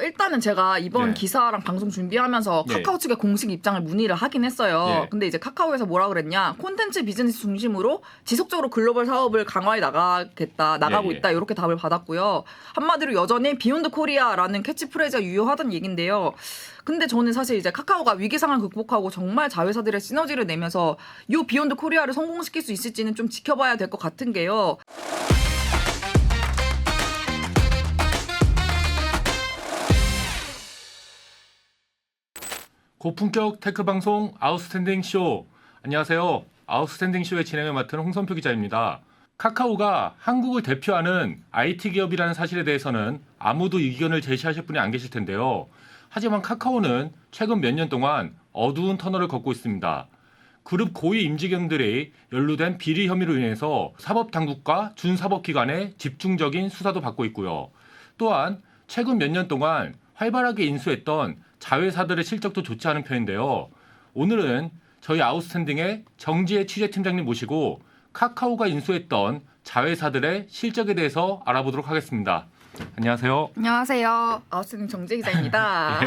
일단은 제가 이번 네. 기사랑 방송 준비하면서 네. 카카오 측에 공식 입장을 문의를 하긴 했어요. 네. 근데 이제 카카오에서 뭐라 그랬냐. 콘텐츠 비즈니스 중심으로 지속적으로 글로벌 사업을 강화해 나가고 예, 예. 있다. 이렇게 답을 받았고요. 한마디로 여전히 비욘드 코리아라는 캐치프레이즈가 유효하다는 얘긴데요. 근데 저는 사실 이제 카카오가 위기 상황을 극복하고 정말 자회사들의 시너지를 내면서 이 비욘드 코리아를 성공시킬 수 있을지는 좀 지켜봐야 될 것 같은 게요. 고품격 테크 방송 아웃스탠딩 쇼. 안녕하세요. 아웃스탠딩 쇼의 진행을 맡은 홍선표 기자입니다. 카카오가 한국을 대표하는 IT 기업이라는 사실에 대해서는 아무도 의견을 제시하실 분이 안 계실 텐데요. 하지만 카카오는 최근 몇 년 동안 어두운 터널을 걷고 있습니다. 그룹 고위 임직원들이 연루된 비리 혐의로 인해서 사법당국과 준사법기관의 집중적인 수사도 받고 있고요. 또한 최근 몇 년 동안 활발하게 인수했던 자회사들의 실적도 좋지 않은 편인데요. 오늘은 저희 아웃스탠딩의 정지혜 취재팀장님 모시고 카카오가 인수했던 자회사들의 실적에 대해서 알아보도록 하겠습니다. 안녕하세요. 안녕하세요. 아웃스탠딩 정재 기자입니다.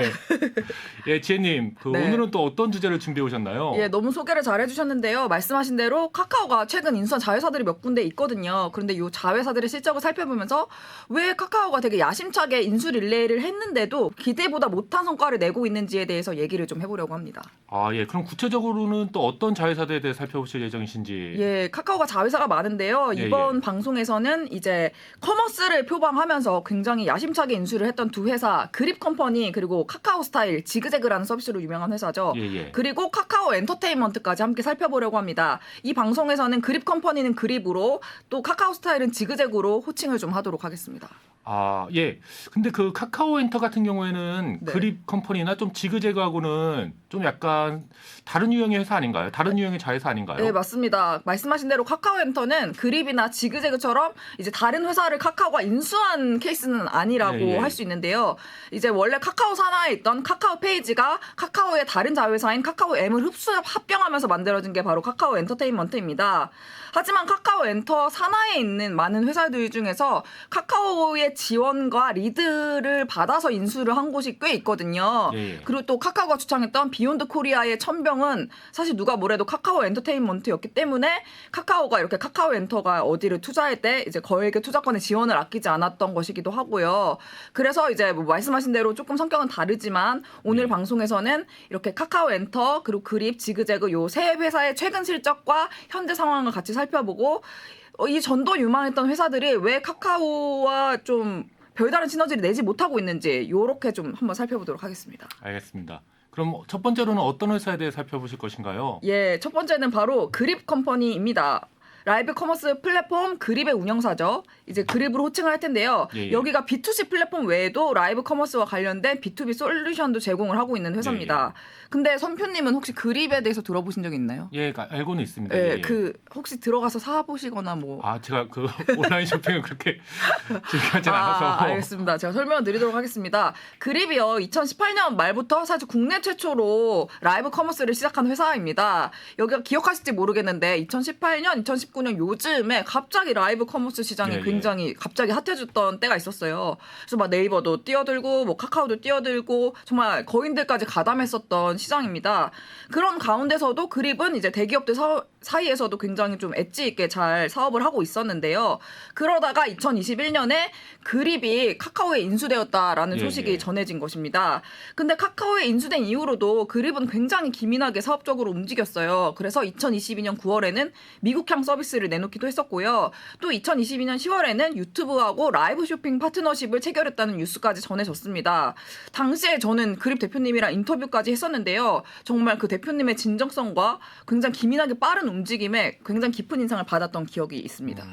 예, 지혜님, 네. 오늘은 또 어떤 주제를 준비해 오셨나요? 예, 너무 소개를 잘 해주셨는데요. 말씀하신 대로 카카오가 최근 인수한 자회사들이 몇 군데 있거든요. 그런데 이 자회사들의 실적을 살펴보면서 왜 카카오가 되게 야심차게 인수 릴레이를 했는데도 기대보다 못한 성과를 내고 있는지에 대해서 얘기를 좀 해보려고 합니다. 아, 예. 그럼 구체적으로는 또 어떤 자회사들에 대해 살펴보실 예정이신지. 예, 카카오가 자회사가 많은데요. 예, 이번 예. 방송에서는 이제 커머스를 표방하면서 굉장히 야심차게 인수를 했던 두 회사, 그립컴퍼니 그리고 카카오스타일, 지그재그라는 서비스로 유명한 회사죠. 예, 예. 그리고 카카오 엔터테인먼트까지 함께 살펴보려고 합니다. 이 방송에서는 그립컴퍼니는 그립으로 또 카카오스타일은 지그재그로 호칭을 좀 하도록 하겠습니다. 아, 예. 근데 그 카카오 엔터 같은 경우에는 네. 그립 컴퍼니나 좀 지그재그하고는 좀 약간 다른 유형의 회사 아닌가요? 다른 유형의 자회사 아닌가요? 네, 맞습니다. 말씀하신 대로 카카오엔터는 그립이나 지그재그처럼 이제 다른 회사를 카카오가 인수한 케이스는 아니라고 예, 예. 할 수 있는데요. 이제 원래 카카오 산하에 있던 카카오 페이지가 카카오의 다른 자회사인 카카오 M을 합병하면서 만들어진 게 바로 카카오 엔터테인먼트입니다. 하지만 카카오 엔터 산하에 있는 많은 회사들 중에서 카카오의 지원과 리드를 받아서 인수를 한 곳이 꽤 있거든요. 예, 예. 그리고 또 카카오가 주창했던 비욘드 코리아의 천병은 사실 누가 뭐래도 카카오 엔터테인먼트였기 때문에 카카오가 이렇게 카카오 엔터가 어디를 투자할 때 이제 거액의 투자권의 지원을 아끼지 않았던 것이기도 하고요. 그래서 이제 뭐 말씀하신 대로 조금 성격은 다르지만 오늘 네. 방송에서는 이렇게 카카오 엔터 그리고 그립, 지그재그 요 세 회사의 최근 실적과 현재 상황을 같이 살펴보고 이 전도 유망했던 회사들이 왜 카카오와 좀 별다른 시너지를 내지 못하고 있는지 이렇게 좀 한번 살펴보도록 하겠습니다. 알겠습니다. 그럼 첫 번째로는 어떤 회사에 대해 살펴보실 것인가요? 예, 첫 번째는 바로 그립 컴퍼니입니다. 라이브 커머스 플랫폼 그립의 운영사죠. 이제 그립으로 호칭을 할 텐데요. 예, 예. 여기가 B2C 플랫폼 외에도 라이브 커머스와 관련된 B2B 솔루션도 제공을 하고 있는 회사입니다. 근데 선표님은 혹시 그립에 대해서 들어보신 적 있나요? 예, 알고는 있습니다. 예, 예, 예. 그 혹시 들어가서 사보시거나 뭐 아, 제가 그 온라인 쇼핑을 그렇게 즐겨하지 않아서. 알겠습니다. 제가 설명을 드리도록 하겠습니다. 그립이요. 2018년 말부터 사실 국내 최초로 라이브 커머스를 시작한 회사입니다. 여기가 기억하실지 모르겠는데 2018년, 2019년 요즘에 갑자기 라이브 커머스 시장이 예, 예. 굉장히 갑자기 핫해졌던 때가 있었어요. 그래서 막 네이버도 뛰어들고 뭐 카카오도 뛰어들고 정말 거인들까지 가담했었던 시장입니다. 그런 가운데서도 그립은 이제 대기업들 사이에서도 굉장히 좀 엣지 있게 잘 사업을 하고 있었는데요. 그러다가 2021년에 그립이 카카오에 인수되었다라는 예, 소식이 예. 전해진 것입니다. 근데 카카오에 인수된 이후로도 그립은 굉장히 기민하게 사업적으로 움직였어요. 그래서 2022년 9월에는 미국향 서비스를 내놓기도 했었고요. 또 2022년 10월에는 유튜브하고 라이브 쇼핑 파트너십을 체결했다는 뉴스까지 전해졌습니다. 당시에 저는 그립 대표님이랑 인터뷰까지 했었는데요. 정말 그 대표님의 진정성과 굉장히 기민하게 빠른 움직임에 굉장히 깊은 인상을 받았던 기억이 있습니다.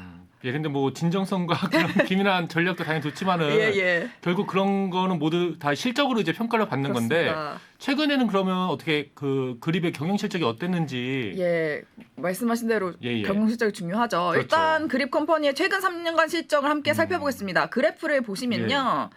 예, 근데 뭐 진정성과 그런 기민한 전략도 당연히 좋지만은 예. 결국 그런 거는 모두 다 실적으로 이제 평가를 받는 건데 그렇습니다. 최근에는 그러면 어떻게 그 그립의 경영 실적이 어땠는지. 예, 말씀하신 대로 예, 예. 경영 실적이 중요하죠. 그렇죠. 일단 그립 컴퍼니의 최근 3년간 실적을 함께 살펴보겠습니다. 그래프를 보시면요.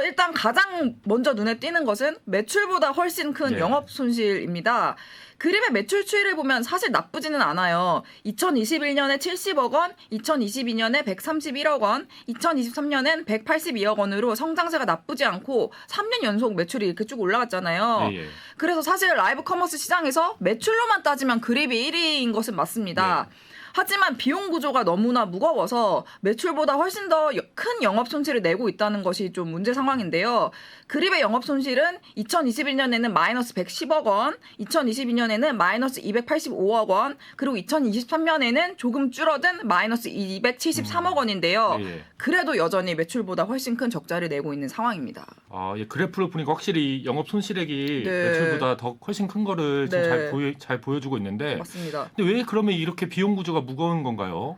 일단 가장 먼저 눈에 띄는 것은 매출보다 훨씬 큰 네. 영업 손실입니다. 그림의 매출 추이를 보면 사실 나쁘지는 않아요. 2021년에 70억 원, 2022년에 131억 원, 2023년엔 182억 원으로 성장세가 나쁘지 않고 3년 연속 매출이 이렇게 쭉 올라갔잖아요. 예, 예. 그래서 사실 라이브 커머스 시장에서 매출로만 따지면 그립이 1위인 것은 맞습니다. 네. 하지만 비용 구조가 너무나 무거워서 매출보다 훨씬 더 큰 영업 손실을 내고 있다는 것이 좀 문제 상황인데요. 그립의 영업 손실은 2021년에는 마이너스 110억 원, 2022년에는 마이너스 285억 원, 그리고 2023년에는 조금 줄어든 마이너스 273억 원인데요. 예, 예. 그래도 여전히 매출보다 훨씬 큰 적자를 내고 있는 상황입니다. 아, 예, 그래프를 보니까 확실히 영업 손실액이 네. 매출보다 더 훨씬 큰 거를 지금 네. 잘 보여주고 있는데, 맞습니다. 근데 왜 그러면 이렇게 비용 구조가 무거운 건가요?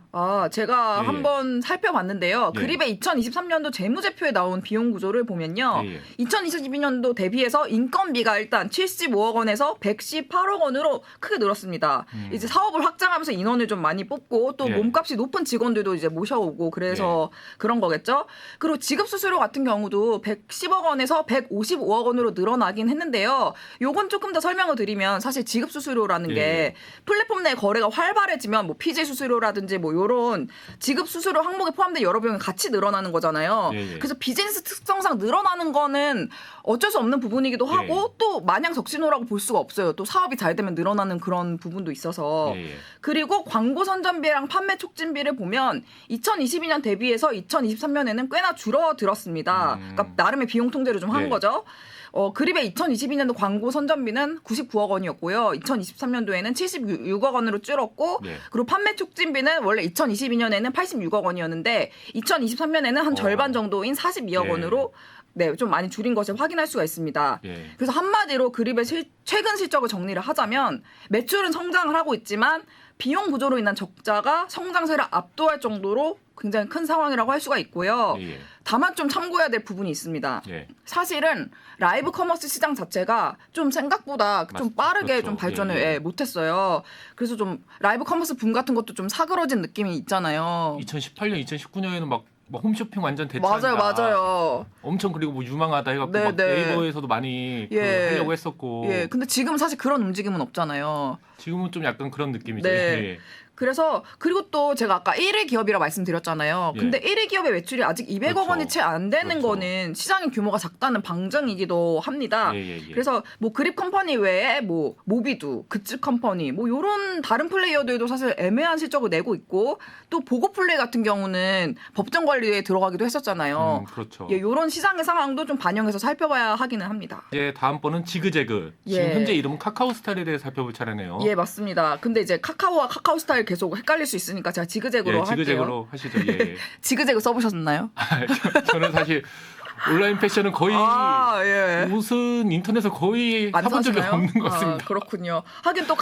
제가 예, 예. 한번 살펴봤는데요. 예. 그립의 2023년도 재무제표에 나온 비용 구조를 보면요. 예, 예. 2022년도 대비해서 인건비가 일단 75억 원에서 118억 원으로 크게 늘었습니다. 이제 사업을 확장하면서 인원을 좀 많이 뽑고 또 예. 몸값이 높은 직원들도 이제 모셔오고 그래서 그런 거겠죠. 그리고 지급 수수료 같은 경우도 110억 원에서 155억 원으로 늘어나긴 했는데요. 요건 조금 더 설명을 드리면 사실 지급 수수료라는 예. 게 플랫폼 내 거래가 활발해지면 뭐 피지 수수료라든지 뭐 요런 지급 수수료 항목에 포함된 여러 비용이 같이 늘어나는 거잖아요. 예, 예. 그래서 비즈니스 특성상 늘어나는 거는 어쩔 수 없는 부분이기도 예. 하고 또 마냥 적신호라고 볼 수가 없어요. 또 사업이 잘 되면 늘어나는 그런 부분도 있어서. 예, 예. 그리고 광고 선전비랑 판매 촉진비를 보면 2022년 대비해서 2023년에는 꽤나 줄어들었습니다. 그러니까 나름의 비용 통제를 좀 한 예. 거죠. 그립의 2022년도 광고 선전비는 99억 원이었고요. 2023년도에는 76억 원으로 줄었고 네. 그리고 판매 촉진비는 원래 2022년에는 86억 원이었는데 2023년에는 한 절반 정도인 42억 예. 원으로 네, 좀 많이 줄인 것을 확인할 수가 있습니다. 예. 그래서 한마디로 그립의 최근 실적을 정리를 하자면 매출은 성장을 하고 있지만 비용 구조로 인한 적자가 성장세를 압도할 정도로 굉장히 큰 상황이라고 할 수가 있고요. 예, 예. 다만 좀 참고해야 될 부분이 있습니다. 예. 사실은 라이브 커머스 시장 자체가 좀 생각보다 좀 빠르게 그렇죠. 좀 발전을 예, 예. 못했어요. 그래서 좀 라이브 커머스 붐 같은 것도 좀 사그러진 느낌이 있잖아요. 2018년, 2019년에는 막 홈쇼핑 완전 대체한다. 맞아요. 엄청 그리고 뭐 유망하다 해갖고 네, 막 네. 네이버에서도 많이 그 예. 하려고 했었고. 예, 근데 지금 사실 그런 움직임은 없잖아요. 지금은 좀 약간 그런 느낌이죠. 네. 예. 그래서 그리고 또 제가 아까 1위 기업이라 말씀드렸잖아요. 예. 근데 1위 기업의 매출이 아직 200억 그렇죠. 원이 채 안 되는 그렇죠. 거는 시장의 규모가 작다는 방증이기도 합니다. 예, 예, 예. 그래서 뭐 그립 컴퍼니 외에 뭐 모비두, 굿즈 컴퍼니 뭐 요런 다른 플레이어들도 사실 애매한 실적을 내고 있고 또 보고 플레이 같은 경우는 법정 관리에 들어가기도 했었잖아요. 그렇죠. 예, 요런 시장의 상황도 좀 반영해서 살펴봐야 하기는 합니다. 이제 다음번은 지그재그. 지금 예. 현재 이름은 카카오스타일에 대해 살펴볼 차례네요. 예, 맞습니다. 근데 이제 카카오와 카카오스타일 계속 헷갈릴 수 있으니까 제가 지그재그로 예, 할게요. 지그재그로 하시죠. 예. 지그재그 써보셨나요? 저는 사실 온라인 패션은 거의 예. 옷은 인터넷에서 거의 안 사본 적이 사시나요? 없는 것 같습니다. 그렇군요. 하긴 또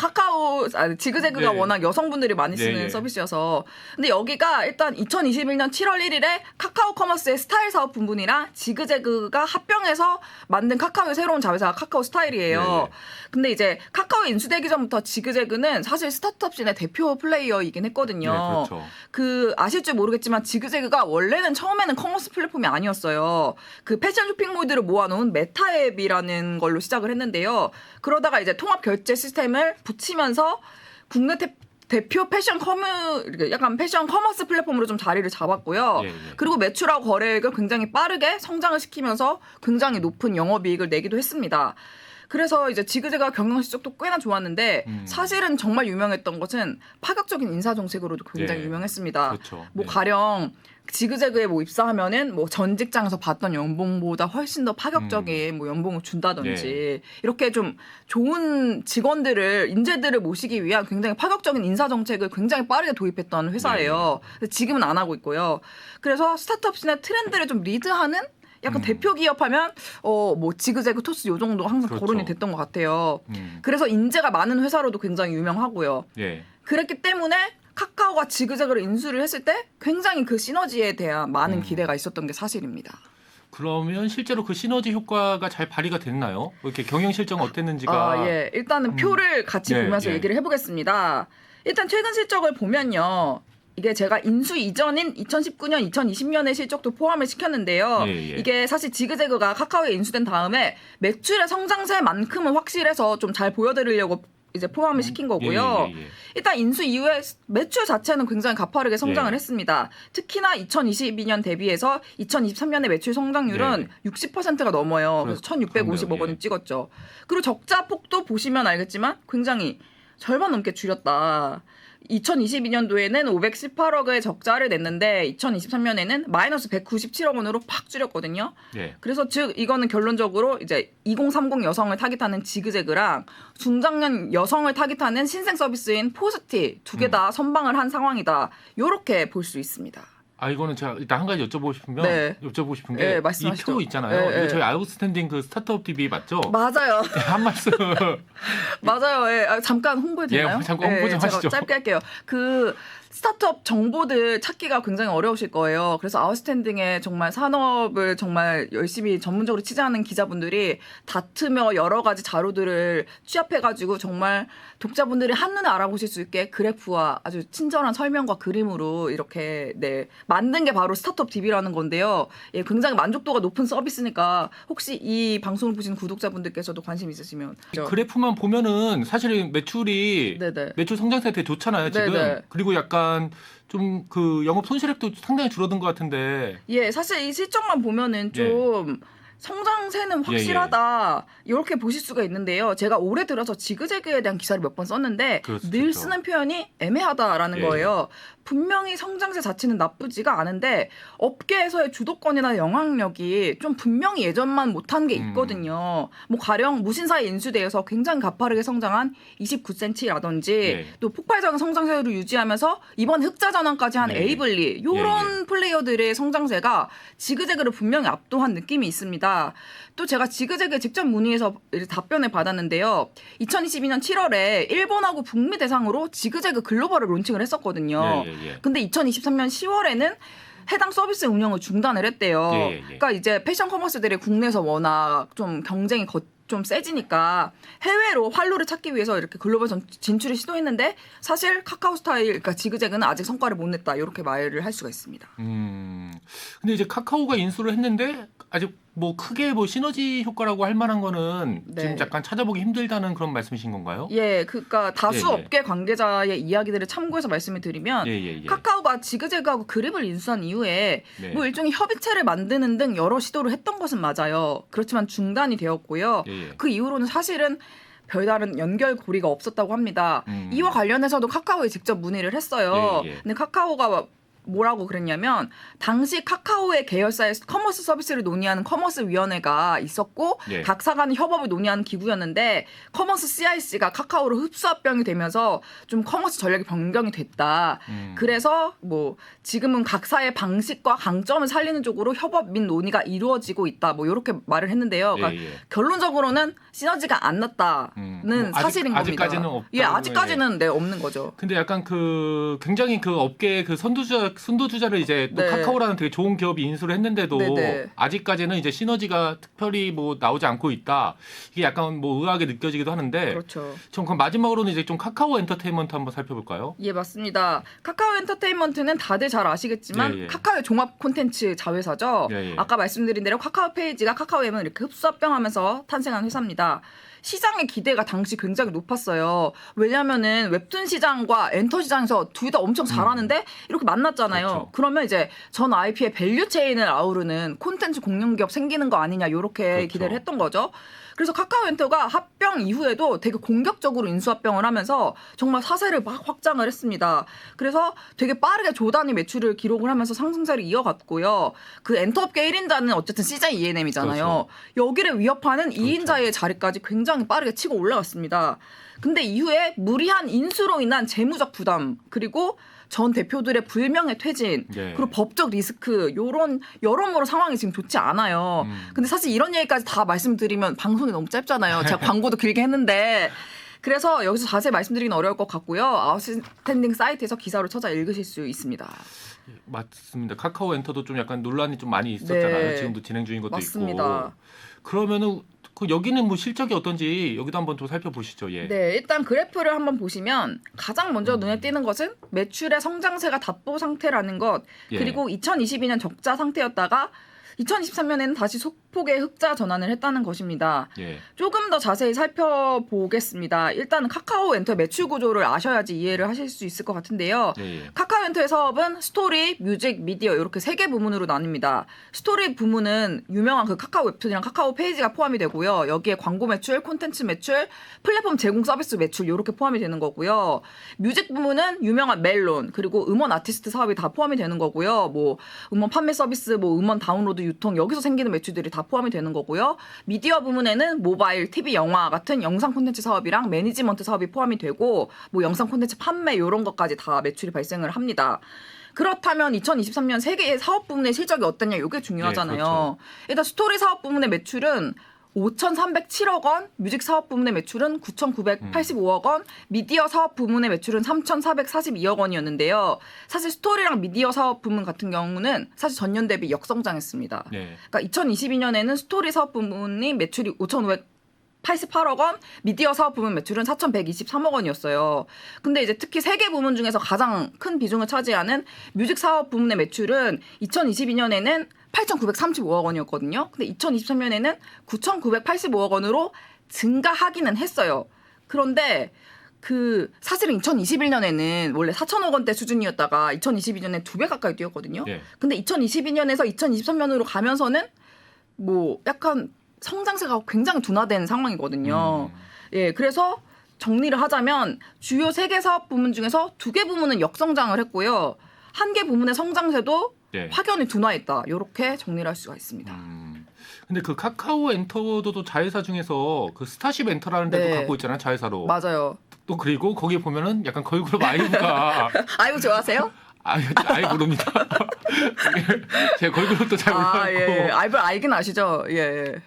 지그재그가 네. 워낙 여성분들이 많이 쓰는 네, 네. 서비스여서. 근데 여기가 일단 2021년 7월 1일에 카카오 커머스의 스타일 사업 분분이랑 지그재그가 합병해서 만든 카카오의 새로운 자회사가 카카오 스타일이에요. 네. 근데 이제 카카오에 인수되기 전부터 지그재그는 사실 스타트업 씬의 대표 플레이어이긴 했거든요. 네, 그렇죠. 그 아실 줄 모르겠지만 지그재그가 원래는 처음에는 커머스 플랫폼이 아니었어요. 그 패션 쇼핑몰들을 모아놓은 메타앱이라는 걸로 시작을 했는데요. 그러다가 이제 통합 결제 시스템을 붙이면서 국내 대표 약간 패션 커머스 플랫폼으로 좀 자리를 잡았고요. 예, 예. 그리고 매출하고 거래액을 굉장히 빠르게 성장을 시키면서 굉장히 높은 영업이익을 내기도 했습니다. 그래서 이제 지그재그가 경영 실적도 꽤나 좋았는데 사실은 정말 유명했던 것은 파격적인 인사 정책으로도 굉장히 예. 유명했습니다. 그렇죠. 뭐 네. 가령 지그재그에 뭐 입사하면은 뭐 전 직장에서 받던 연봉보다 훨씬 더 파격적인 뭐 연봉을 준다든지 이렇게 좀 좋은 인재들을 모시기 위한 굉장히 파격적인 인사 정책을 굉장히 빠르게 도입했던 회사예요. 근데 지금은 안 하고 있고요. 그래서 스타트업 씬의 트렌드를 좀 리드하는 약간 대표 기업하면 뭐 지그재그 토스 요 정도 항상 그렇죠. 거론이 됐던 것 같아요. 그래서 인재가 많은 회사로도 굉장히 유명하고요. 예. 그랬기 때문에 카카오가 지그재그를 인수를 했을 때 굉장히 그 시너지에 대한 많은 기대가 있었던 게 사실입니다. 그러면 실제로 그 시너지 효과가 잘 발휘가 됐나요? 이렇게 경영 실적은 어땠는지가. 일단은 표를 같이 예, 보면서 예. 얘기를 해보겠습니다. 일단 최근 실적을 보면요. 이게 제가 인수 이전인 2019년, 2020년의 실적도 포함을 시켰는데요. 예, 예. 이게 사실 지그재그가 카카오에 인수된 다음에 매출의 성장세만큼은 확실해서 좀 잘 보여드리려고 이제 포함을 시킨 거고요. 예. 일단 인수 이후에 매출 자체는 굉장히 가파르게 성장을 예. 했습니다. 특히나 2022년 대비해서 2023년의 매출 성장률은 60%가 넘어요. 그래서 1,650억 원을 찍었죠. 그리고 적자 폭도 보시면 알겠지만 굉장히 절반 넘게 줄였다. 2022년도에는 518억의 적자를 냈는데 2023년에는 마이너스 197억 원으로 팍 줄였거든요. 예. 그래서 즉 이거는 결론적으로 이제 2030 여성을 타깃하는 지그재그랑 중장년 여성을 타깃하는 신생 서비스인 포스티 두 개 다 선방을 한 상황이다. 이렇게 볼 수 있습니다. 아 이거는 제가 일단 한 가지 여쭤보고 싶은 게 네, 이 말씀하시죠. 표 있잖아요. 네, 이거 네. 저희 아웃스탠딩 그 스타트업 TV 맞죠? 맞아요. 한 말씀. 맞아요. 예. 잠깐 홍보해도 되나요? 예, 잠깐 홍보 좀 제가 하시죠. 짧게 할게요. 그 스타트업 정보들 찾기가 굉장히 어려우실 거예요. 그래서 아웃스탠딩에 정말 산업을 정말 열심히 전문적으로 취재하는 기자분들이 다투며 여러 가지 자료들을 취합해가지고 정말 독자분들이 한눈에 알아보실 수 있게 그래프와 아주 친절한 설명과 그림으로 이렇게 만든 게 바로 스타트업 TV라는 건데요. 예, 굉장히 만족도가 높은 서비스니까 혹시 이 방송을 보시는 구독자분들께서도 관심 있으시면 그래프만 보면은 사실 매출이 네네. 매출 성장세 되게 좋잖아요 지금. 네네. 그리고 약간 좀 그 영업 손실액도 상당히 줄어든 것 같은데. 예, 사실 이 실적만 보면은 좀 성장세는 확실하다 이렇게 보실 수가 있는데요. 제가 올해 들어서 지그재그에 대한 기사를 몇 번 썼는데 그렇죠. 늘 쓰는 표현이 애매하다라는 거예요. 분명히 성장세 자체는 나쁘지가 않은데 업계에서의 주도권이나 영향력이 좀 분명히 예전만 못한 게 있거든요. 뭐 가령 무신사의 인수대에서 굉장히 가파르게 성장한 29cm라든지 또 폭발적인 성장세를 유지하면서 이번 흑자 전환까지 한 에이블리 이런 플레이어들의 성장세가 지그재그를 분명히 압도한 느낌이 있습니다. 또 제가 지그재그에 직접 문의해서 답변을 받았는데요. 2022년 7월에 일본하고 북미 대상으로 지그재그 글로벌을 론칭을 했었거든요. 근데 2023년 10월에는 해당 서비스 운영을 중단을 했대요. 그러니까 이제 패션 커머스들이 국내에서 워낙 좀 경쟁이 좀 세지니까 해외로 활로를 찾기 위해서 이렇게 글로벌 진출을 시도했는데 사실 카카오 스타일, 그러니까 지그재그는 아직 성과를 못 냈다 이렇게 말을 할 수가 있습니다. 근데 이제 카카오가 인수를 했는데 아직 뭐 크게 뭐 시너지 효과라고 할 만한 거는 지금 약간 찾아보기 힘들다는 그런 말씀이신 건가요? 예, 그러니까 다수 업계 관계자의 이야기들을 참고해서 말씀을 드리면 카카오가 지그재그하고 그립을 인수한 이후에 뭐 일종의 협의체를 만드는 등 여러 시도를 했던 것은 맞아요. 그렇지만 중단이 되었고요. 그 이후로는 사실은 별다른 연결고리가 없었다고 합니다. 이와 관련해서도 카카오에 직접 문의를 했어요. 근데 카카오가 뭐라고 그랬냐면 당시 카카오의 계열사의 커머스 서비스를 논의하는 커머스 위원회가 있었고 각 사간의 협업을 논의하는 기구였는데 커머스 CIC가 카카오로 흡수합병이 되면서 좀 커머스 전략이 변경이 됐다. 그래서 뭐 지금은 각 사의 방식과 강점을 살리는 쪽으로 협업 및 논의가 이루어지고 있다. 뭐 이렇게 말을 했는데요. 그러니까 결론적으로는 시너지가 안 났다는 사실인 겁니다. 아직까지는 없다. 아직까지는 없는 거죠. 근데 약간 그 굉장히 그 업계의 그 선두주자를 이제 또 카카오라는 되게 좋은 기업이 인수를 했는데도 아직까지는 이제 시너지가 특별히 뭐 나오지 않고 있다. 이게 약간 뭐 의아하게 느껴지기도 하는데. 그렇죠. 그럼 마지막으로는 이제 좀 카카오 엔터테인먼트 한번 살펴볼까요? 예, 맞습니다. 카카오 엔터테인먼트는 다들 잘 아시겠지만 카카오의 종합 콘텐츠 자회사죠. 아까 말씀드린 대로 카카오 페이지가 카카오엠을 이렇게 흡수합병하면서 탄생한 회사입니다. 시장의 기대가 당시 굉장히 높았어요. 왜냐하면은 웹툰 시장과 엔터 시장에서 둘 다 엄청 잘하는데 이렇게 만났잖아요. 그렇죠. 그러면 이제 전 IP의 밸류 체인을 아우르는 콘텐츠 공룡 기업 생기는 거 아니냐 이렇게 기대를 했던 거죠. 그래서 카카오 엔터가 합병 이후에도 되게 공격적으로 인수합병을 하면서 정말 사세를 막 확장을 했습니다. 그래서 되게 빠르게 조단위 매출을 기록을 하면서 상승세를 이어갔고요. 그 엔터업계 1인자는 어쨌든 CJ ENM이잖아요. 여기를 위협하는 2인자의 자리까지 굉장히 빠르게 치고 올라갔습니다. 근데 이후에 무리한 인수로 인한 재무적 부담 그리고 전 대표들의 불명예 퇴진 그리고 법적 리스크 요런 여러모로 상황이 지금 좋지 않아요. 근데 사실 이런 얘기까지 다 말씀드리면 방송이 너무 짧잖아요. 제가 광고도 길게 했는데 그래서 여기서 자세히 말씀드리기는 어려울 것 같고요. 아웃스탠딩 사이트에서 기사로 찾아 읽으실 수 있습니다. 맞습니다. 카카오 엔터도 좀 약간 논란이 좀 많이 있었잖아요. 지금도 진행 중인 것도 있고. 그러면은 그 여기는 뭐 실적이 어떤지 여기도 한번 좀 살펴보시죠. 예. 네, 일단 그래프를 한번 보시면 가장 먼저 눈에 띄는 것은 매출의 성장세가 답보 상태라는 것, 예. 그리고 2022년 적자 상태였다가 2023년에는 다시 소폭의 흑자 전환을 했다는 것입니다. 예. 조금 더 자세히 살펴보겠습니다. 일단은 카카오엔터의 매출 구조를 아셔야지 이해를 하실 수 있을 것 같은데요. 예. 예. 카카오엔터의 사업은 스토리, 뮤직, 미디어 이렇게 3개 부문으로 나뉩니다. 스토리 부문은 유명한 그 카카오 웹툰이랑 카카오 페이지가 포함이 되고요. 여기에 광고 매출, 콘텐츠 매출, 플랫폼 제공 서비스 매출 이렇게 포함이 되는 거고요. 뮤직 부문은 유명한 멜론, 그리고 음원 아티스트 사업이 다 포함이 되는 거고요. 뭐 음원 판매 서비스, 뭐 음원 다운로드 유통 여기서 생기는 매출들이 다 포함이 되는 거고요. 미디어 부문에는 모바일, TV, 영화 같은 영상 콘텐츠 사업이랑 매니지먼트 사업이 포함이 되고 뭐 영상 콘텐츠 판매 이런 것까지 다 매출이 발생을 합니다. 그렇다면 2023년 세 개의 사업 부문의 실적이 어떠냐 이게 중요하잖아요. 네, 그렇죠. 일단 스토리 사업 부문의 매출은 5,307억 원, 뮤직 사업 부문의 매출은 9,985억 원, 미디어 사업 부문의 매출은 3,442억 원이었는데요. 사실 스토리랑 미디어 사업 부문 같은 경우는 사실 전년 대비 역성장했습니다. 네. 그러니까 2022년에는 스토리 사업 부문이 매출이 5,588억 원, 미디어 사업 부문 매출은 4,123억 원이었어요. 근데 이제 특히 세 개 부문 중에서 가장 큰 비중을 차지하는 뮤직 사업 부문의 매출은 2022년에는 8,935억 원이었거든요. 근데 2023년에는 9,985억 원으로 증가하기는 했어요. 그런데 그 사실은 2021년에는 원래 4천억 원대 수준이었다가 2022년에 2배 가까이 뛰었거든요. 네. 근데 2022년에서 2023년으로 가면서는 뭐 약간 성장세가 굉장히 둔화된 상황이거든요. 예, 그래서 정리를 하자면 주요 3개 사업 부문 중에서 2개 부문은 역성장을 했고요. 1개 부문의 성장세도 네. 확연히 둔화했다. 이렇게 정리를 할 수가 있습니다. 근데 그 카카오 엔터도 자회사 중에서 그 스타쉽 엔터라는 데도 네. 갖고 있잖아요, 자회사로. 맞아요. 또 그리고 거기 보면은 약간 걸그룹 아이브가 아이고 좋아하세요? 모릅니다. 제가 걸그룹도 잘 몰라갖고. 아, 예. 아이브 알긴 아시죠? 예. 예.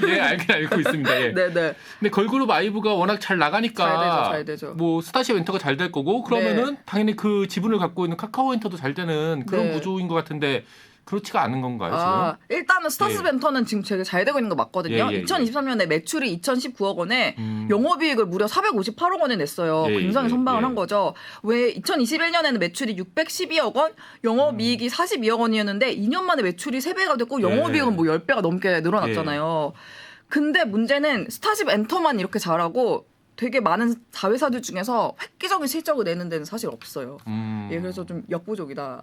예, 알긴 알고 있습니다. 예. 네, 네. 근데 걸그룹 아이브가 워낙 잘 나가니까 잘 되죠. 뭐 스타쉽 엔터가 잘 될 거고 그러면은 당연히 그 지분을 갖고 있는 카카오 엔터도 잘 되는 그런 네. 구조인 것 같은데 그렇지가 않은 건가요, 아, 일단은 스타스 예. 벤터는 지금 되게 잘 되고 있는 거 맞거든요. 예. 2023년에 매출이 2,019억 원에 영업이익을 무려 458억 원에 냈어요. 예, 굉장히 예, 선방을 예. 한 거죠. 왜 2021년에는 매출이 612억 원, 영업이익이 42억 원이었는데 2년 만에 매출이 3배가 됐고 영업이익은 뭐 10배가 넘게 늘어났잖아요. 근데 문제는 스타쉽 엔터만 이렇게 잘하고 되게 많은 자회사들 중에서 획기적인 실적을 내는 데는 사실 없어요. 예, 그래서 좀 역부족이다.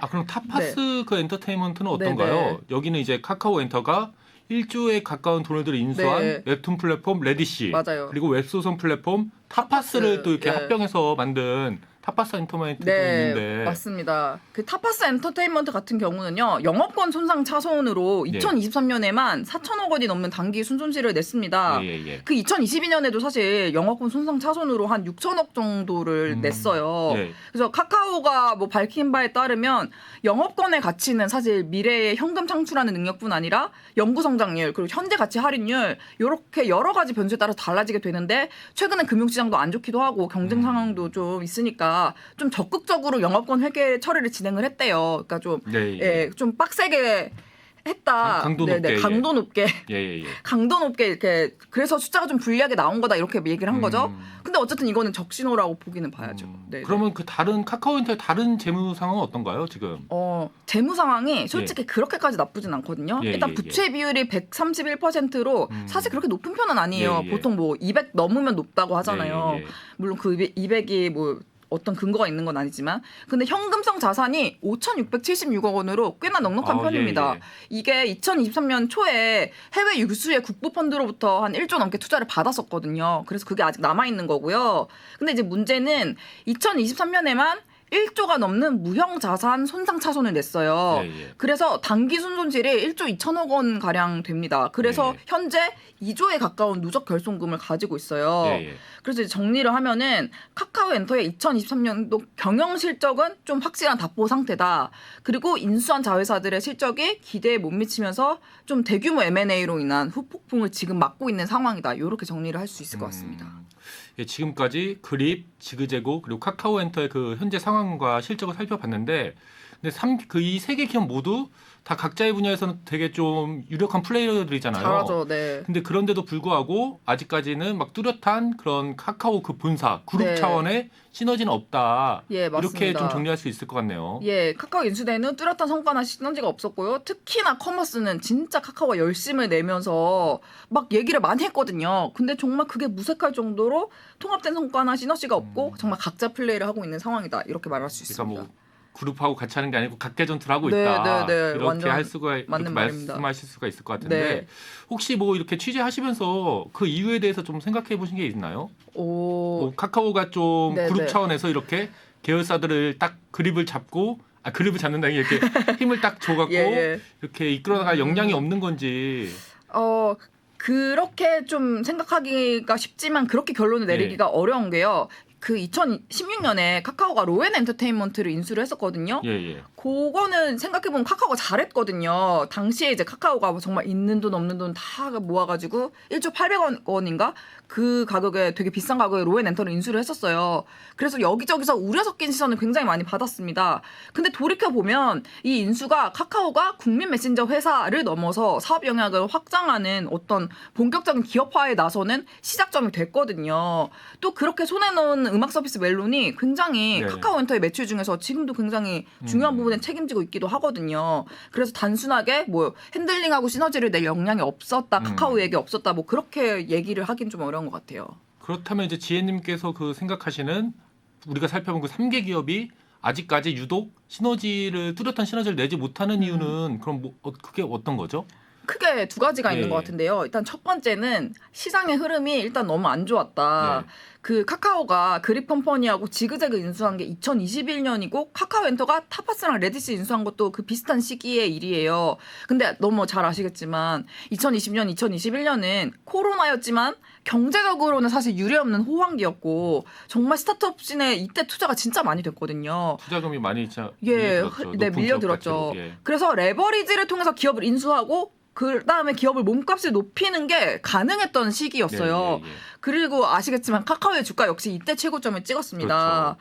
그럼 타파스 그 엔터테인먼트는 어떤가요? 네. 여기는 이제 카카오 엔터가 1조에 가까운 돈을 들여 인수한 네. 웹툰 플랫폼 레디시 맞아요. 그리고 웹소설 플랫폼 타파스를 타파스, 또 이렇게 네. 합병해서 만든 타파스 엔터테인먼트도 네, 있는데 맞습니다. 그 타파스 엔터테인먼트 같은 경우는요, 영업권 손상 차손으로 예. 2023년에만 4천억 원이 넘는 단기 순손실을 냈습니다. 예. 그 2022년에도 사실 영업권 손상 차손으로 한 6천억 정도를 냈어요. 예. 그래서 카카오가 뭐 밝힌 바에 따르면 영업권의 가치는 사실 미래의 현금 창출하는 능력뿐 아니라 연구 성장률 그리고 현재 가치 할인율 이렇게 여러 가지 변수에 따라 달라지게 되는데 최근에 금융시장도 안 좋기도 하고 경쟁 상황도 좀 있으니까 좀 적극적으로 영업권 회계 처리를 진행을 했대요. 그러니까 좀 예. 좀 빡세게 했다. 강도 높게, 강도 높게. 예. 강도 높게 이렇게 그래서 숫자가 좀 불리하게 나온 거다 이렇게 얘기를 한 거죠. 근데 어쨌든 이거는 적신호라고 보기는 봐야죠. 네. 그러면 그 다른 카카오 엔터의 다른 재무 상황은 어떤가요, 지금? 재무 상황이 솔직히 그렇게까지 나쁘진 않거든요. 예, 일단 예, 부채 비율이 131%로 사실 그렇게 높은 편은 아니에요. 예. 보통 뭐 200 넘으면 높다고 하잖아요. 예. 물론 그 200이 뭐 어떤 근거가 있는 건 아니지만 근데 현금성 자산이 5,676억 원으로 꽤나 넉넉한 편입니다. 예. 이게 2023년 초에 해외 유수의 국부펀드로부터 한 1조 넘게 투자를 받았었거든요. 그래서 그게 아직 남아있는 거고요. 근데 이제 문제는 2023년에만 1조가 넘는 무형 자산 손상 차손을 냈어요. 예. 그래서 단기 순손실이 1조 2천억 원 가량 됩니다. 그래서 예. 현재 2조에 가까운 누적 결손금을 가지고 있어요. 예. 그래서 이제 정리를 하면은 카카오 엔터의 2023년도 경영 실적은 좀 확실한 답보 상태다. 그리고 인수한 자회사들의 실적이 기대에 못 미치면서 좀 대규모 M&A로 인한 후폭풍을 지금 맞고 있는 상황이다. 이렇게 정리를 할 수 있을 것 같습니다. 예, 지금까지 그립, 지그재고 그리고 카카오 엔터의 그 현재 상황과 실적을 살펴봤는데 근데 이 세 개 기업 모두 다 각자의 분야에서는 되게 좀 유력한 플레이어들이잖아요. 잘하죠. 네. 근데 그런데도 불구하고 아직까지는 막 뚜렷한 그런 카카오 그 본사 그룹 네. 차원의 시너지는 없다. 예, 맞습니다. 이렇게 좀 정리할 수 있을 것 같네요. 예, 카카오 인수대는 뚜렷한 성과나 시너지가 없었고요. 특히나 커머스는 진짜 카카오가 열심을 내면서 막 얘기를 많이 했거든요. 근데 정말 그게 무색할 정도로 통합된 성과나 시너지가 없고 정말 각자 플레이를 하고 있는 상황이다. 이렇게 말할 수 있습니다. 그러니까 뭐 그룹하고 같이 하는 게 아니고 각계 전투를 하고 네, 있다. 네, 네. 이렇게 완전 할 수가 맞는 이렇게 말입니다. 말씀하실 수가 있을 것 같은데 네. 혹시 뭐 이렇게 취재하시면서 그 이유에 대해서 좀 생각해 보신 게 있나요? 오, 뭐 카카오가 좀 네, 그룹 네. 차원에서 이렇게 계열사들을 딱 그립을 잡고 그립을 잡는다는 게 이렇게 힘을 딱 줘갖고 예, 예. 이렇게 이끌어나갈 역량이 없는 건지. 그렇게 좀 생각하기가 쉽지만 그렇게 결론을 내리기가 어려운 게요. 그 2016년에 카카오가 로엔 엔터테인먼트를 인수를 했었거든요. 예, 예. 그거는 생각해보면 카카오가 잘했거든요. 당시에 이제 카카오가 정말 있는 돈 없는 돈 다 모아가지고 1조 800원인가? 그 가격에 되게 비싼 가격에 로엔 엔터를 인수를 했었어요. 그래서 여기저기서 우려 섞인 시선을 굉장히 많이 받았습니다. 근데 돌이켜보면 이 인수가 카카오가 국민 메신저 회사를 넘어서 사업 영역을 확장하는 어떤 본격적인 기업화에 나서는 시작점이 됐거든요. 또 그렇게 손해놓은 음악 서비스 멜론이 굉장히 네. 카카오 엔터의 매출 중에서 지금도 굉장히 중요한 부분에 책임지고 있기도 하거든요. 그래서 단순하게 뭐 핸들링하고 시너지를 낼 역량이 없었다, 카카오에게 없었다, 뭐 그렇게 얘기를 하긴 좀 어려운 것 같아요. 그렇다면 이제 지혜님께서 그 생각하시는 우리가 살펴본 그 3개 기업이 아직까지 유독 뚜렷한 시너지를 내지 못하는 이유는 그럼 그게 어떤 거죠? 크게 두 가지가 있는 예. 것 같은데요. 일단 첫 번째는 시장의 흐름이 일단 너무 안 좋았다. 예. 그 카카오가 그립컴퍼니하고 지그재그 인수한 게 2021년이고 카카오엔터가 타파스랑 레딧을 인수한 것도 그 비슷한 시기의 일이에요. 근데 너무 잘 아시겠지만 2020년, 2021년은 코로나였지만 경제적으로는 사실 유례없는 호황기였고 정말 스타트업 씬에 이때 투자가 진짜 많이 됐거든요. 투자금이 많이 예, 밀려들었죠. 네, 높은 밀려들었죠. 기업 가치로. 예. 그래서 레버리지를 통해서 기업을 인수하고 그 다음에 기업을 몸값을 높이는 게 가능했던 시기였어요. 예, 예, 예. 그리고 아시겠지만 카카오의 주가 역시 이때 최고점을 찍었습니다.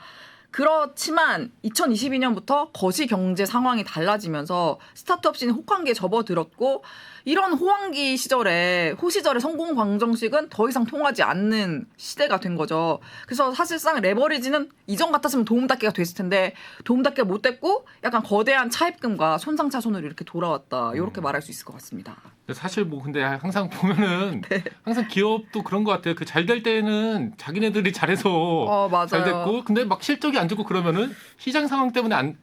그렇지만 2022년부터 거시 경제 상황이 달라지면서 스타트업 씬 혹한기에 접어들었고 이런 호황기 시절에 호시절의 성공 방정식은 더 이상 통하지 않는 시대가 된 거죠. 그래서 사실상 레버리지는 이전 같았으면 도움닫기가 됐을 텐데 도움닫기가 못 됐고 약간 거대한 차입금과 손상차손으로 이렇게 돌아왔다. 이렇게 말할 수 있을 것 같습니다. 사실 뭐 근데 항상 보면은 네. 항상 기업도 그런 것 같아요. 그 잘 될 때는 자기네들이 잘해서 맞아요. 잘 됐고, 근데 막 실적이 안 좋고 그러면은 시장 상황 때문에 안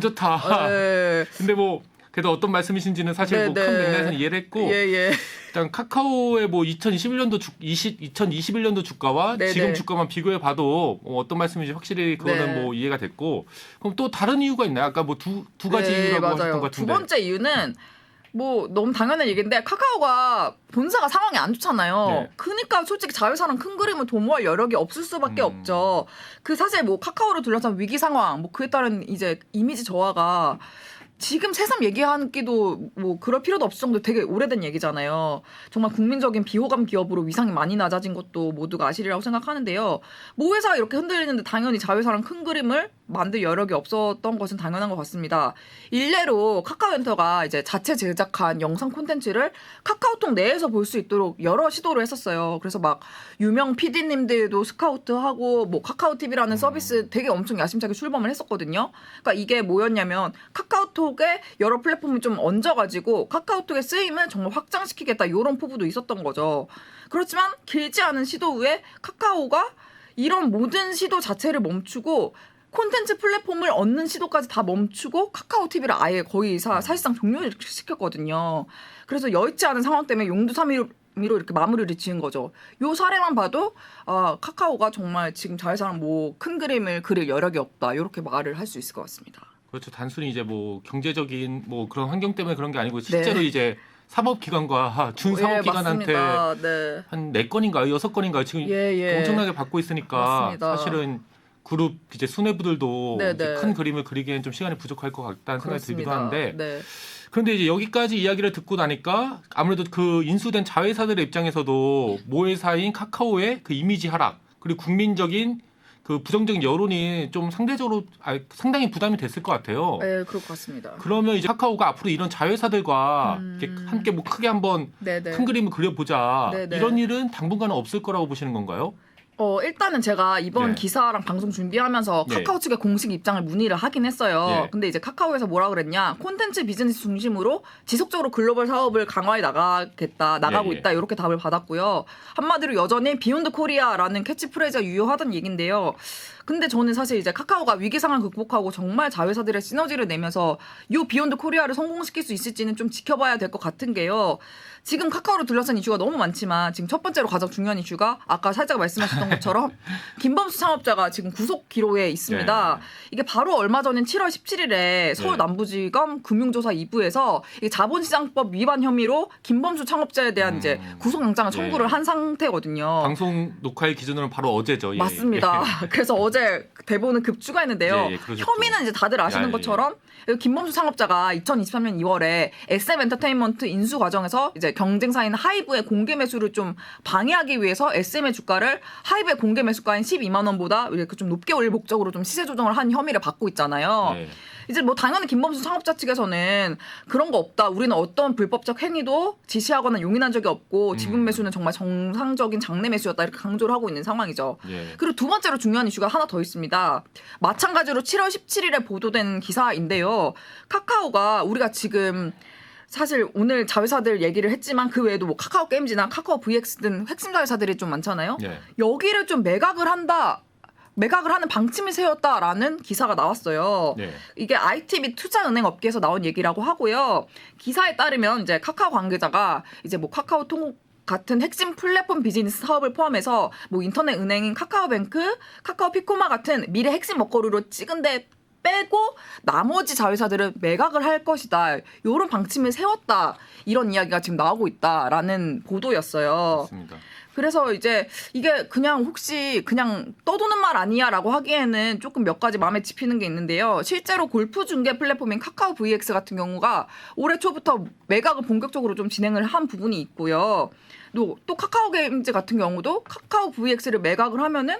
좋다. 네. 근데 뭐 그래도 어떤 말씀이신지는 사실 네, 뭐 큰 네. 맥락에서는 이해를 했고, 예. 일단 카카오의 뭐 2021년도 주가와 네, 지금 네. 주가만 비교해 봐도 어떤 말씀인지 확실히 그거는 네. 뭐 이해가 됐고, 그럼 또 다른 이유가 있나요? 아까 뭐 두 가지 이유라고 하셨던 것 두 같은데. 번째 이유는 뭐 너무 당연한 얘기인데 카카오가 본사가 상황이 안 좋잖아요. 네. 그러니까 솔직히 자회사랑 큰 그림을 도모할 여력이 없을 수밖에 없죠. 그 사실 뭐 카카오를 둘러싼 위기 상황, 뭐 그에 따른 이제 이미지 저하가 지금 새삼 얘기하기도 뭐 그럴 필요도 없을 정도 되게 오래된 얘기잖아요. 정말 국민적인 비호감 기업으로 위상이 많이 낮아진 것도 모두가 아시리라고 생각하는데요. 모 회사가 이렇게 흔들리는데 당연히 자회사랑 큰 그림을 만들 여력이 없었던 것은 당연한 것 같습니다. 일례로 카카오엔터가 이제 자체 제작한 영상 콘텐츠를 카카오톡 내에서 볼 수 있도록 여러 시도를 했었어요. 그래서 막 유명 PD님들도 스카우트하고 뭐 카카오TV라는 서비스 되게 엄청 야심차게 출범을 했었거든요. 그러니까 이게 뭐였냐면 카카오톡에 여러 플랫폼이 좀 얹어가지고 카카오톡의 쓰임을 정말 확장시키겠다 이런 포부도 있었던 거죠. 그렇지만 길지 않은 시도 후에 카카오가 이런 모든 시도 자체를 멈추고 콘텐츠 플랫폼을 얻는 시도까지 다 멈추고 카카오TV를 아예 거의 사실상 종료시켰거든요. 그래서 여의치 않은 상황 때문에 용두사미로 이렇게 마무리를 지은 거죠. 요 사례만 봐도 카카오가 정말 지금 자회사랑 뭐 큰 그림을 그릴 여력이 없다. 이렇게 말을 할 수 있을 것 같습니다. 그렇죠. 단순히 이제 뭐 경제적인 뭐 그런 환경 때문에 그런 게 아니고 실제로 이제 사법기관과 준사법기관한테 네. 한 4건인가요? 6건인가요? 지금 엄청나게 받고 있으니까 맞습니다. 사실은 그룹 이제 수뇌부들도 네, 이제 네. 큰 그림을 그리기엔 좀 시간이 부족할 것 같다는 생각이 들기도 하는데, 네. 그런데 이제 여기까지 이야기를 듣고 나니까 아무래도 그 인수된 자회사들의 입장에서도 모회사인 카카오의 그 이미지 하락, 그리고 국민적인 그 부정적인 여론이 좀 상대적으로 상당히 부담이 됐을 것 같아요. 네, 그럴 것 같습니다. 그러면 이제 카카오가 앞으로 이런 자회사들과 이렇게 함께 뭐 크게 한번 네네. 큰 그림을 그려보자 네네. 이런 일은 당분간은 없을 거라고 보시는 건가요? 일단은 제가 이번 네. 기사랑 방송 준비하면서 네. 카카오 측에 공식 입장을 문의를 하긴 했어요. 네. 근데 이제 카카오에서 뭐라 그랬냐? 콘텐츠 비즈니스 중심으로 지속적으로 글로벌 사업을 강화해 나가고 예. 있다. 이렇게 답을 받았고요. 한마디로 여전히 비욘드 코리아라는 캐치프레이즈가 유효하다는 얘긴데요. 근데 저는 사실 이제 카카오가 위기 상황을 극복하고 정말 자회사들의 시너지를 내면서 이 비욘드 코리아를 성공시킬 수 있을지는 좀 지켜봐야 될 것 같은 게요. 지금 카카오를 둘러싼 이슈가 너무 많지만 지금 첫 번째로 가장 중요한 이슈가 아까 살짝 말씀하셨던 것처럼 김범수 창업자가 지금 구속 기로에 있습니다. 네. 이게 바로 얼마 전인 7월 17일에 서울 네. 남부지검 금융조사 2부에서 자본시장법 위반 혐의로 김범수 창업자에 대한 이제 구속영장을 청구를 예. 한 상태거든요. 방송 녹화일 기준으로는 바로 어제죠. 예. 맞습니다. 그래서 어제 대본을 급추가했는데요. 예, 그러셨죠. 혐의는 이제 다들 아시는 예. 것처럼 김범수 창업자가 2023년 2월에 SM 엔터테인먼트 인수 과정에서 이제 경쟁사인 하이브의 공개 매수를 좀 방해하기 위해서 SM의 주가를 하이브의 공개 매수가인 12만 원보다 이렇게 좀 높게 올릴 목적으로 좀 시세 조정을 한 혐의를 받고 있잖아요. 예. 이제 뭐 당연히 김범수 창업자 측에서는 그런 거 없다. 우리는 어떤 불법적 행위도 지시하거나 용인한 적이 없고 지분 매수는 정말 정상적인 장내 매수였다 이렇게 강조를 하고 있는 상황이죠. 예. 그리고 두 번째로 중요한 이슈가 하나 더 있습니다. 마찬가지로 7월 17일에 보도된 기사인데요. 카카오가 우리가 지금 사실 오늘 자회사들 얘기를 했지만 그 외에도 뭐 카카오 게임즈나 카카오 VX 등 핵심 자회사들이 좀 많잖아요. 예. 여기를 좀 매각을 하는 방침을 세웠다라는 기사가 나왔어요. 네. 이게 IT 및 투자은행 업계에서 나온 얘기라고 하고요. 기사에 따르면 이제 카카오 관계자가 이제 뭐 카카오톡 같은 핵심 플랫폼 비즈니스 사업을 포함해서 뭐 인터넷 은행인 카카오뱅크, 카카오피코마 같은 미래 핵심 먹거리로 찍은데 빼고 나머지 자회사들은 매각을 할 것이다. 이런 방침을 세웠다. 이런 이야기가 지금 나오고 있다라는 보도였어요. 맞습니다. 그래서 이제 이게 그냥 혹시 그냥 떠도는 말 아니야라고 하기에는 조금 몇 가지 마음에 집히는 게 있는데요. 실제로 골프 중개 플랫폼인 카카오 VX 같은 경우가 올해 초부터 매각을 본격적으로 좀 진행을 한 부분이 있고요. 또 카카오 게임즈 같은 경우도 카카오 VX를 매각을 하면은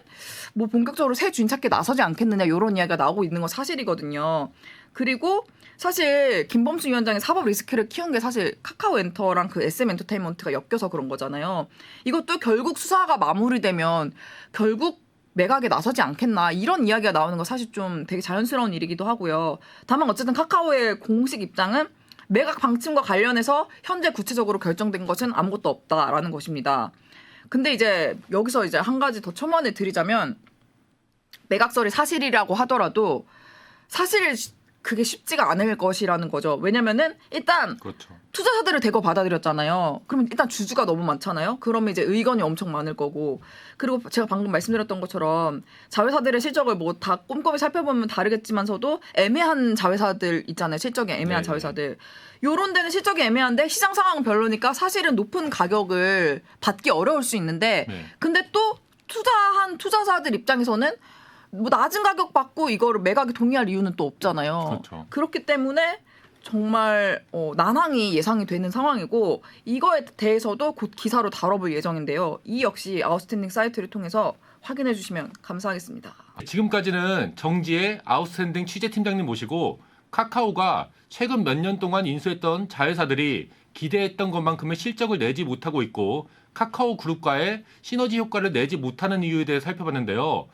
뭐 본격적으로 새 주인 찾기 나서지 않겠느냐 이런 이야기가 나오고 있는 건 사실이거든요. 그리고 사실 김범수 위원장이 사법 리스크를 키운 게 사실 카카오 엔터랑 그 SM 엔터테인먼트가 엮여서 그런 거잖아요. 이것도 결국 수사가 마무리되면 결국 매각에 나서지 않겠나 이런 이야기가 나오는 거 사실 좀 되게 자연스러운 일이기도 하고요. 다만 어쨌든 카카오의 공식 입장은 매각 방침과 관련해서 현재 구체적으로 결정된 것은 아무것도 없다라는 것입니다. 근데 이제 여기서 이제 한 가지 더 첨언을 드리자면 매각설이 사실이라고 하더라도 사실 그게 쉽지가 않을 것이라는 거죠. 왜냐면은 일단 그렇죠. 투자자들을 대거 받아들였잖아요. 그러면 일단 주주가 너무 많잖아요. 그러면 이제 의견이 엄청 많을 거고. 그리고 제가 방금 말씀드렸던 것처럼 자회사들의 실적을 뭐 다 꼼꼼히 살펴보면 다르겠지만서도 애매한 자회사들 있잖아요. 실적이 애매한 네네. 자회사들. 요런 데는 실적이 애매한데 시장 상황은 별로니까 사실은 높은 가격을 받기 어려울 수 있는데 네. 근데 또 투자한 투자자들 입장에서는 뭐 낮은 가격 받고 이거를 매각에 동의할 이유는 또 없잖아요. 그렇죠. 그렇기 때문에 정말 난항이 예상이 되는 상황이고 이거에 대해서도 곧 기사로 다뤄볼 예정인데요. 이 역시 아웃스탠딩 사이트를 통해서 확인해 주시면 감사하겠습니다. 지금까지는 정지의 아웃스탠딩 취재팀장님 모시고 카카오가 최근 몇 년 동안 인수했던 자회사들이 기대했던 것만큼의 실적을 내지 못하고 있고 카카오 그룹과의 시너지 효과를 내지 못하는 이유에 대해 살펴봤는데요.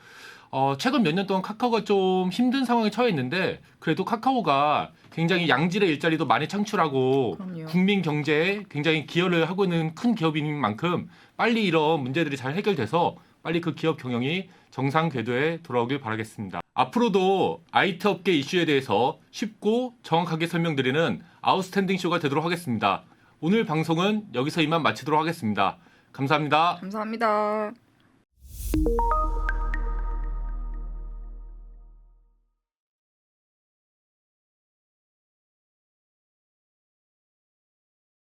최근 몇 년 동안 카카오가 좀 힘든 상황에 처해 있는데 그래도 카카오가 굉장히 양질의 일자리도 많이 창출하고 그럼요. 국민 경제에 굉장히 기여를 하고 있는 큰 기업인 만큼 빨리 이런 문제들이 잘 해결돼서 빨리 그 기업 경영이 정상 궤도에 돌아오길 바라겠습니다. 앞으로도 IT 업계 이슈에 대해서 쉽고 정확하게 설명드리는 아웃스탠딩 쇼가 되도록 하겠습니다. 오늘 방송은 여기서 이만 마치도록 하겠습니다. 감사합니다. 감사합니다.